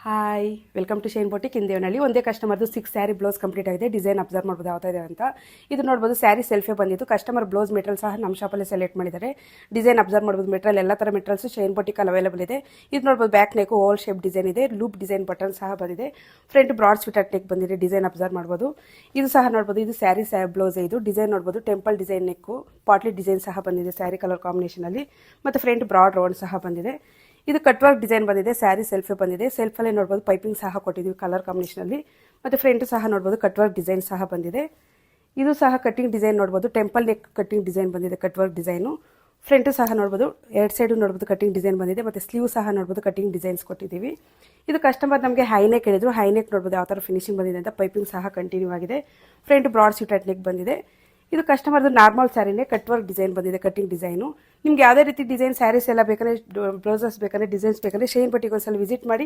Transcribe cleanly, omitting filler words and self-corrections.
Hi welcome to shine boutique Indevanahalli. ಒಂದೇ ಕಸ್ಟಮರ್ದು 6 saree blouse complete ಆಗಿದೆ. ಡಿಸೈನ್ ಅಬ್ಸರ್ವ್ ಮಾಡ್ಬೋದು ಯಾವ ಇದೆ ಅಂತ. ಇದು ನೋಡ್ಬೋದು ಸ್ಯಾರಿ ಸೆಲ್ಫೇ ಬಂದಿದ್ದು. ಕಸ್ಟಮರ್ ಬ್ಲೌಸ್ ಮೆಟೀರಿಯಲ್ ಸಹ ನಮ್ಮ ಶಾಪಲ್ಲಿ ಸೆಲೆಕ್ಟ್ ಮಾಡಿದ್ದಾರೆ. ಡಿಸೈನ್ ಅಬ್ಸರ್ವ್ ಮಾಡ್ಬೋದು. ಮೆಟೀರಿಯಲ್ ಎಲ್ಲ ಥರ ಮೆಟೀರಿಯಲ್ಸ್ ಶೈನ್ ಬೋಟಿಕ್ ಅಲ್ಲಿ ಅವೈಲೇಬಲ್ ಇದೆ. ಇದು ನೋಡ್ಬೋದು back neck Oval shape design ಇದೆ. ಲೂಪ್ ಡಿಸೈನ್ ಬಟನ್ ಸಹ ಬಂದಿದೆ. ಫ್ರಂಟ್ ಬ್ರಾಡ್ ಸ್ವಿಟರ್ ನೆಕ್ ಬಂದಿದೆ. ಡಿಸೈನ್ ಅಬ್ಸರ್ವ್ ಮಾಡ್ಬೋದು. ಇದು ಸಹ ನೋಡ್ಬೋದು. ಇದು ಸ್ಯಾರಿ ಬ್ಲೌಸ್. ಇದು ಡಿಸೈನ್ ನೋಡ್ಬೋದು. ಟೆಂಪಲ್ ಡಿಸೈನ್ ನೆಕ್ಕು ಪಾಟ್ಲಿ ಡಿಸೈನ್ ಸಹ ಬಂದಿದೆ ಸ್ಯಾರಿ ಕಲರ್ ಕಾಂಬಿನೇಷನ್ ಅಲ್ಲಿ. ಮತ್ತು ಫ್ರಂಟ್ ಬ್ರಾಡ್ ರೌಂಡ್ ಸಹ ಬಂದಿದೆ. ಇದು ಕಟ್ ವರ್ಕ್ ಡಿಸೈನ್ ಬಂದಿದೆ. ಸ್ಯಾರಿ ಸೆಲ್ಫೇ ಬಂದಿದೆ. ಸೆಲ್ಫಲ್ಲೇ ನೋಡ್ಬೋದು ಪೈಪಿಂಗ್ ಸಹ ಕೊಟ್ಟಿದ್ದೀವಿ ಕಲರ್ ಕಾಂಬಿನೇಷನಲ್ಲಿ. ಮತ್ತು ಫ್ರಂಟ್ ಸಹ ನೋಡ್ಬೋದು ಕಟ್ ವರ್ಕ್ ಡಿಸೈನ್ ಸಹ ಬಂದಿದೆ. ಇದು ಸಹ ಕಟ್ಟಿಂಗ್ ಡಿಸೈನ್ ನೋಡ್ಬೋದು. ಟೆಂಪಲ್ ನೆಕ್ ಕಟ್ಟಿಂಗ್ ಡಿಸೈನ್ ಬಂದಿದೆ. Cut work design. ಫ್ರಂಟ್ ಸಹ ನೋಡ್ಬೋದು. ಎರಡು ಸೈಡು ನೋಡ್ಬೋದು ಕಟ್ಟಿಂಗ್ ಡಿಸೈನ್ ಬಂದಿದೆ. ಮತ್ತು ಸ್ಲೀವ್ ಸಹ ನೋಡ್ಬೋದು ಕಟ್ಟಿಂಗ್ ಡಿಸೈನ್ಸ್ ಕೊಟ್ಟಿದ್ದೀವಿ. ಇದು ಕಸ್ಟಮರ್ ನಮಗೆ ಹೈನೆಕ್ ಹೇಳಿದ್ರು. ಹೈನೆಕ್ ನೋಡ್ಬೋದು ಯಾವ ಥರ ಫಿನಿಶಿಂಗ್ ಬಂದಿದೆ ಅಂತ. ಪೈಪಿಂಗ್ ಸಹ ಕಂಟಿನ್ಯೂ ಆಗಿದೆ. ಫ್ರಂಟ್ ಬ್ರಾಡ್ ಸ್ವಿಟರ್ ನೆಕ್ ಬಂದಿದೆ. ಇದು ಕಸ್ಟಮರ್ದು ನಾರ್ಮಲ್ ಸ್ಯಾರಿನೇ ಕಟ್ ವರ್ಕ್ ಡಿಸೈನ್ ಬಂದಿದೆ. Cutting design. ನಿಮ್ಗೆ ಯಾವುದೇ ರೀತಿ ಡಿಸೈನ್ ಸ್ಯಾರೀಸ್ ಎಲ್ಲ ಬೇಕಂದರೆ ಬ್ಲೌಸಸ್ ಬೇಕಂದರೆ ಡಿಸೈನ್ಸ್ ಬೇಕಂದರೆ ಶೈನ್ ಬಟ್ಟಿಗೆ ಒಂದ್ಸಲ ವಿಸಿಟ್ ಮಾಡಿ